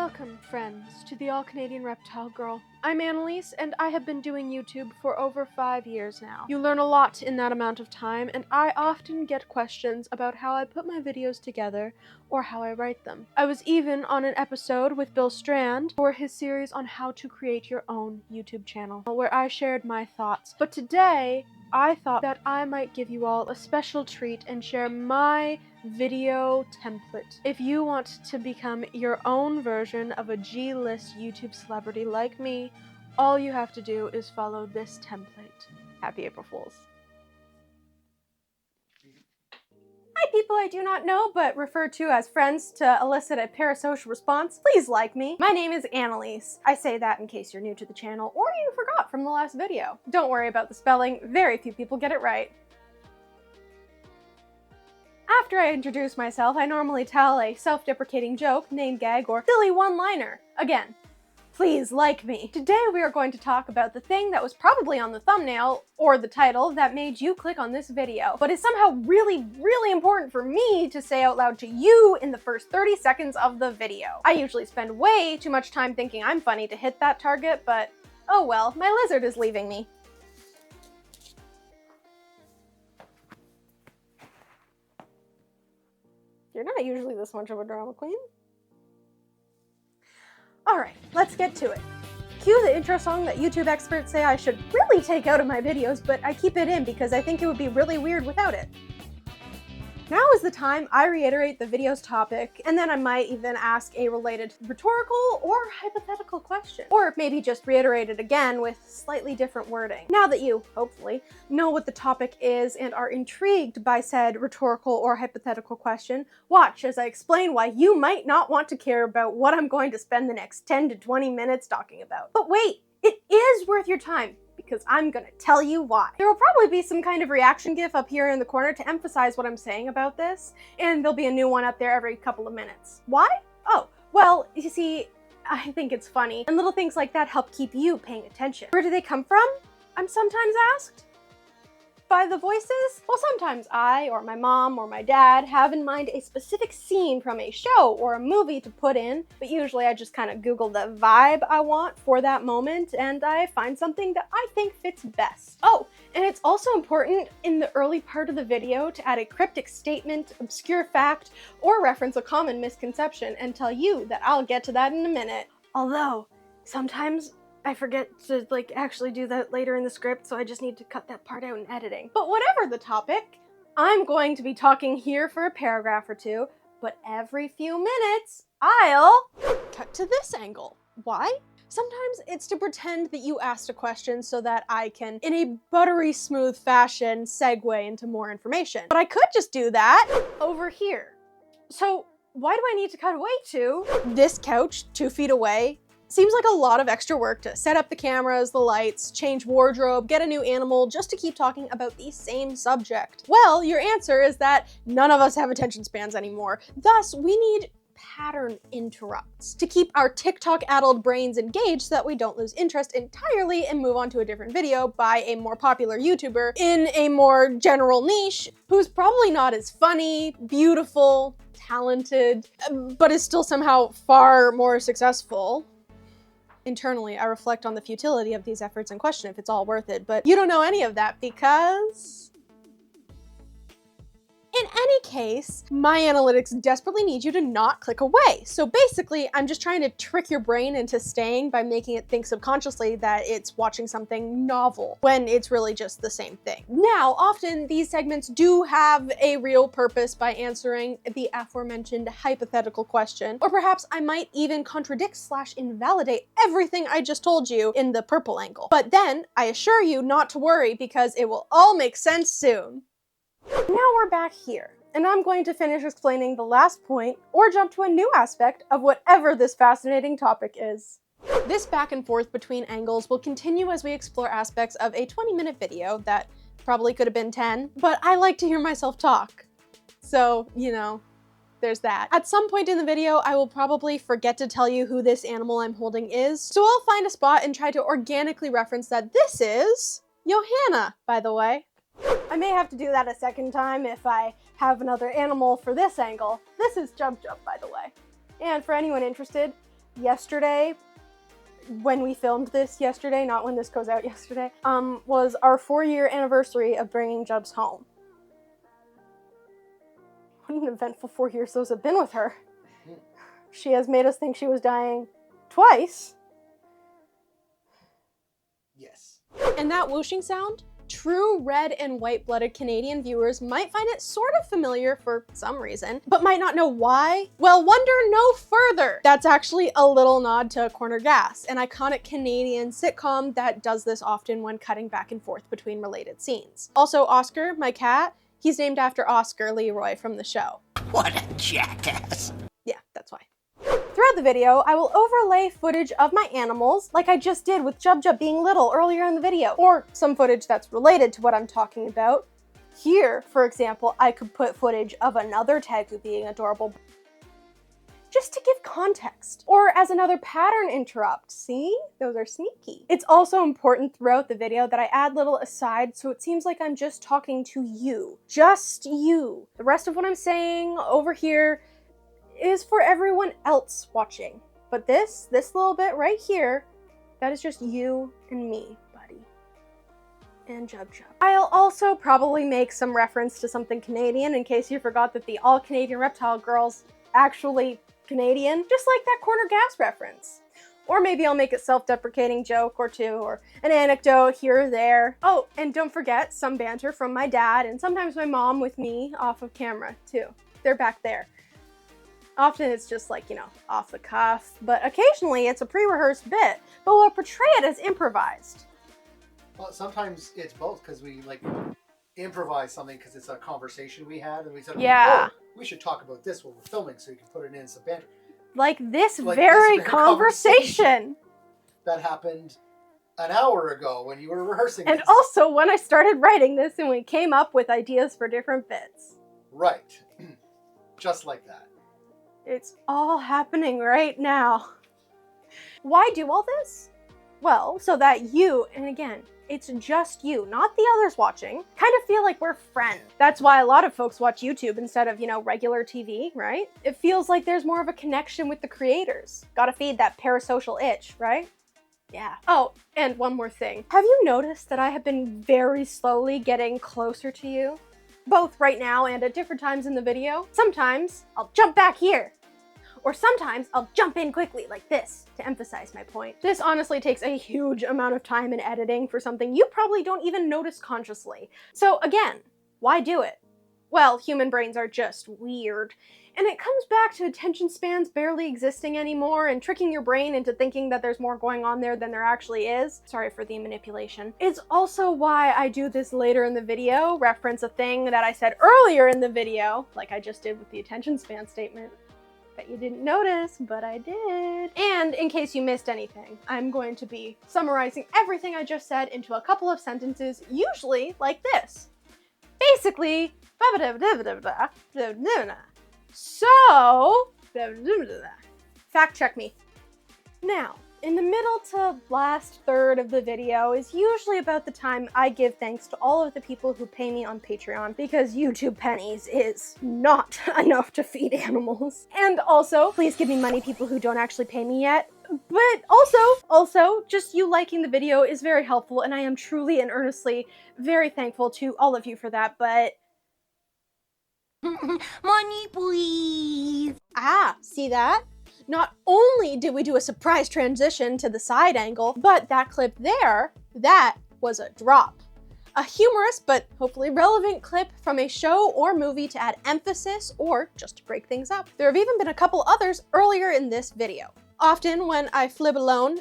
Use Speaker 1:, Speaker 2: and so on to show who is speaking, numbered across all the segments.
Speaker 1: Welcome, friends, to the All Canadian Reptile Girl. I'm Annaliese, and I have been doing YouTube for over 5 years now. You learn a lot in that amount of time, and I often get questions about how I put my videos together or how I write them. I was even on an episode with Bill Strand for his series on how to create your own YouTube channel, where I shared my thoughts. But today, I thought that I might give you all a special treat and share my video template. If you want to become your own version of a G-list YouTube celebrity like me, all you have to do is follow this template. Happy April Fools. Hi people I do not know but refer to as friends to elicit a parasocial response. Please like me. My name is Annaliese. I say that in case you're new to the channel or you forgot from the last video. Don't worry about the spelling, very few people get it right. After I introduce myself, I normally tell a self-deprecating joke, name gag, or silly one-liner. Again, please like me. Today we are going to talk about the thing that was probably on the thumbnail or the title that made you click on this video, but is somehow really important for me to say out loud to you in the first 30 seconds of the video. I usually spend way too much time thinking I'm funny to hit that target, but oh well, my lizard is leaving me. You're not usually this much of a drama queen. Alright, let's get to it. Cue the intro song that YouTube experts say I should really take out of my videos, but I keep it in because I think it would be really weird without it. Now is the time I reiterate the video's topic, and then I might even ask a related rhetorical or hypothetical question. Or maybe just reiterate it again with slightly different wording. Now that you, hopefully, know what the topic is and are intrigued by said rhetorical or hypothetical question, watch as I explain why you might not want to care about what I'm going to spend the next 10 to 20 minutes talking about. But wait, it is worth your time, because I'm gonna tell you why. There will probably be some kind of reaction gif up here in the corner to emphasize what I'm saying about this, and there'll be a new one up there every couple of minutes. Why? Oh, well, you see, I think it's funny, and little things like that help keep you paying attention. Where do they come from? I'm sometimes asked. By the voices? Well, sometimes I, or my mom, or my dad have in mind a specific scene from a show or a movie to put in, but usually I just kind of Google the vibe I want for that moment, and I find something that I think fits best. Oh, and it's also important in the early part of the video to add a cryptic statement, obscure fact, or reference a common misconception and tell you that I'll get to that in a minute. Although, sometimes I forget to actually do that later in the script, so I just need to cut that part out in editing. But whatever the topic, I'm going to be talking here for a paragraph or two, but every few minutes, I'll cut to this angle. Why? Sometimes it's to pretend that you asked a question so that I can, in a buttery smooth fashion, segue into more information. But I could just do that over here. So why do I need to cut away to this couch 2 feet away? Seems like a lot of extra work to set up the cameras, the lights, change wardrobe, get a new animal, just to keep talking about the same subject. Well, your answer is that none of us have attention spans anymore. Thus, we need pattern interrupts to keep our TikTok-addled brains engaged so that we don't lose interest entirely and move on to a different video by a more popular YouTuber in a more general niche who's probably not as funny, beautiful, talented, but is still somehow far more successful. Internally, I reflect on the futility of these efforts and question if it's all worth it, but you don't know any of that because... In any case, my analytics desperately need you to not click away. So basically, I'm just trying to trick your brain into staying by making it think subconsciously that it's watching something novel, when it's really just the same thing. Now, often these segments do have a real purpose by answering the aforementioned hypothetical question, or perhaps I might even contradict/invalidate everything I just told you in the purple angle. But then, I assure you not to worry because it will all make sense soon. Now we're back here, and I'm going to finish explaining the last point or jump to a new aspect of whatever this fascinating topic is. This back and forth between angles will continue as we explore aspects of a 20-minute video that probably could have been 10, but I like to hear myself talk. So, you know, there's that. At some point in the video, I will probably forget to tell you who this animal I'm holding is, so I'll find a spot and try to organically reference that this is Johanna, by the way. I may have to do that a second time if I have another animal for this angle. This is Jump Jump, by the way. And for anyone interested, yesterday, when we filmed this yesterday, not when this goes out yesterday, was our 4-year anniversary of bringing Jubs home. What an eventful 4 years those have been with her. She has made us think she was dying twice.
Speaker 2: Yes.
Speaker 1: And that whooshing sound? True red and white-blooded Canadian viewers might find it sort of familiar for some reason, but might not know why. Well, wonder no further. That's actually a little nod to Corner Gas, an iconic Canadian sitcom that does this often when cutting back and forth between related scenes. Also, Oscar, my cat, he's named after Oscar Leroy from the show.
Speaker 2: What a jackass.
Speaker 1: Yeah, that's why. Throughout the video, I will overlay footage of my animals, like I just did with Jub Jub being little earlier in the video, or some footage that's related to what I'm talking about. Here, for example, I could put footage of another tegu being adorable, just to give context, or as another pattern interrupt. See? Those are sneaky. It's also important throughout the video that I add little asides so it seems like I'm just talking to you. Just you. The rest of what I'm saying over here is for everyone else watching. But this little bit right here, that is just you and me, buddy. And Jub Jub. I'll also probably make some reference to something Canadian in case you forgot that the All Canadian Reptile Girl's actually Canadian, just like that Corner Gas reference. Or maybe I'll make a self-deprecating joke or two, or an anecdote here or there. Oh, and don't forget some banter from my dad and sometimes my mom with me off of camera too. They're back there. Often it's just like, you know, off the cuff, but occasionally it's a pre-rehearsed bit, but we'll portray it as improvised.
Speaker 2: Well, sometimes it's both, because we like improvise something because it's a conversation we had, and we said,
Speaker 1: yeah,
Speaker 2: oh, we should talk about this when we're filming, so you can put it in some banter.
Speaker 1: Like this very conversation
Speaker 2: that happened an hour ago when you were rehearsing
Speaker 1: and
Speaker 2: this.
Speaker 1: Also when I started writing this and we came up with ideas for different bits.
Speaker 2: Right. Just like that.
Speaker 1: It's all happening right now. Why do all this? Well, so that you, and again, it's just you, not the others watching, kind of feel like we're friends. That's why a lot of folks watch YouTube instead of, you know, regular TV, right? It feels like there's more of a connection with the creators. Gotta feed that parasocial itch, right? Yeah. Oh, and one more thing. Have you noticed that I have been very slowly getting closer to you? Both right now and at different times in the video. Sometimes I'll jump back here. Or sometimes I'll jump in quickly like this to emphasize my point. This honestly takes a huge amount of time in editing for something you probably don't even notice consciously. So again, why do it? Well, human brains are just weird. And it comes back to attention spans barely existing anymore and tricking your brain into thinking that there's more going on there than there actually is. Sorry for the manipulation. It's also why I do this later in the video, reference a thing that I said earlier in the video, like I just did with the attention span statement. Bet you didn't notice, but I did. And in case you missed anything, I'm going to be summarizing everything I just said into a couple of sentences, usually like this. Basically, so, fact check me. Now, in the middle to last third of the video is usually about the time I give thanks to all of the people who pay me on Patreon, because YouTube pennies is not enough to feed animals. And also, please give me money, people who don't actually pay me yet. But also, just you liking the video is very helpful, and I am truly and earnestly very thankful to all of you for that, but...
Speaker 3: Money, please!
Speaker 1: Ah, see that? Not only did we do a surprise transition to the side angle, but that clip there, that was a drop. A humorous but hopefully relevant clip from a show or movie to add emphasis or just to break things up. There have even been a couple others earlier in this video. Often when I flub a line,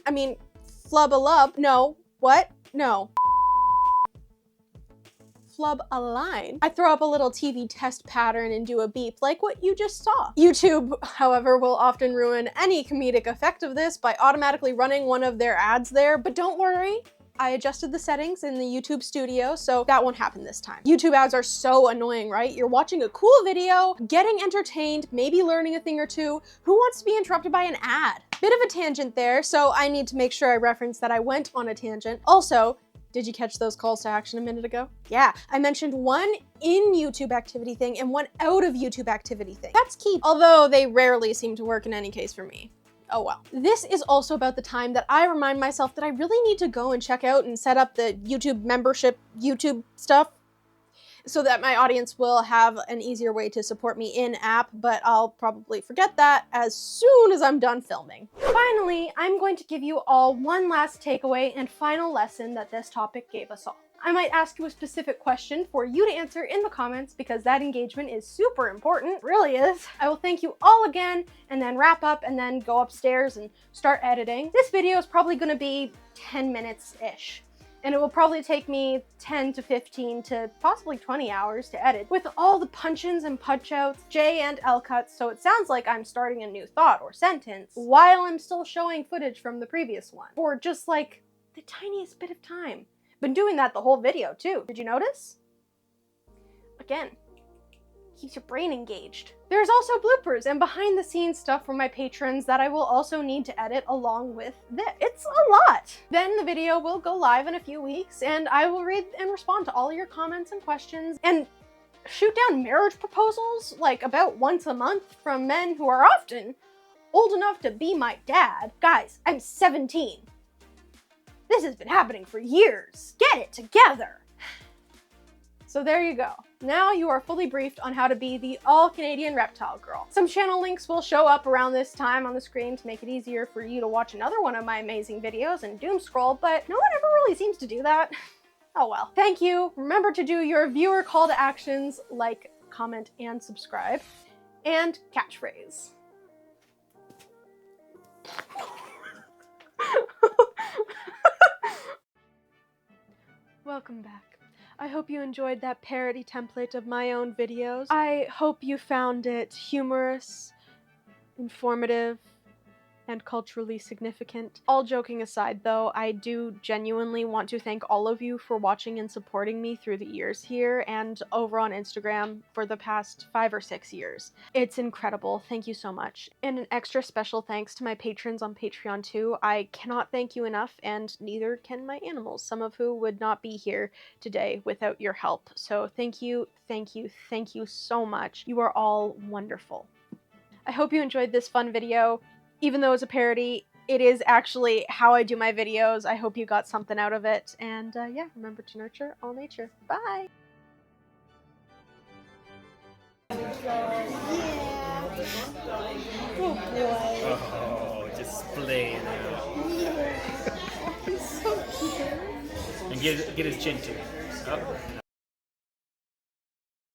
Speaker 1: I throw up a little TV test pattern and do a beep like what you just saw. YouTube, however, will often ruin any comedic effect of this by automatically running one of their ads there, but don't worry. I adjusted the settings in the YouTube studio, so that won't happen this time. YouTube ads are so annoying, right? You're watching a cool video, getting entertained, maybe learning a thing or two. Who wants to be interrupted by an ad? Bit of a tangent there, so I need to make sure I reference that I went on a tangent. Also, did you catch those calls to action a minute ago? Yeah, I mentioned one in YouTube activity thing and one out of YouTube activity thing. That's key, although they rarely seem to work in any case for me. Oh well. This is also about the time that I remind myself that I really need to go and check out and set up the YouTube membership YouTube stuff so that my audience will have an easier way to support me in-app, but I'll probably forget that as soon as I'm done filming. Finally, I'm going to give you all one last takeaway and final lesson that this topic gave us all. I might ask you a specific question for you to answer in the comments because that engagement is super important, really is. I will thank you all again and then wrap up and then go upstairs and start editing. This video is probably gonna be 10 minutes-ish. And it will probably take me 10 to 15 to possibly 20 hours to edit with all the punch-ins and punch-outs, J and L cuts, so it sounds like I'm starting a new thought or sentence while I'm still showing footage from the previous one for just like the tiniest bit of time. Been doing that the whole video too. Did you notice? Again, keeps your brain engaged. There's also bloopers and behind the scenes stuff from my patrons that I will also need to edit along with this. It's a lot. Then the video will go live in a few weeks and I will read and respond to all your comments and questions and shoot down marriage proposals like about once a month from men who are often old enough to be my dad. Guys, I'm 17. This has been happening for years. Get it together. So there you go. Now you are fully briefed on how to be the All Canadian Reptile Girl. Some channel links will show up around this time on the screen to make it easier for you to watch another one of my amazing videos and doom scroll, but no one ever really seems to do that. Oh well. Thank you. Remember to do your viewer call to actions, like, comment, and subscribe. And catchphrase. Welcome back. I hope you enjoyed that parody template of my own videos. I hope you found it humorous, informative, and culturally significant. All joking aside though, I do genuinely want to thank all of you for watching and supporting me through the years here and over on Instagram for the past 5 or 6 years. It's incredible. Thank you so much. And an extra special thanks to my patrons on Patreon too. I cannot thank you enough, and neither can my animals, some of who would not be here today without your help. So thank you, thank you, thank you so much. You are all wonderful. I hope you enjoyed this fun video. Even though it's a parody, it is actually how I do my videos. I hope you got something out of it. And yeah, remember to nurture all nature. Bye!
Speaker 3: Yeah. Good boy.
Speaker 4: Oh, just play now.
Speaker 3: Yeah. He's so cute.
Speaker 4: And get his chin too. Oh.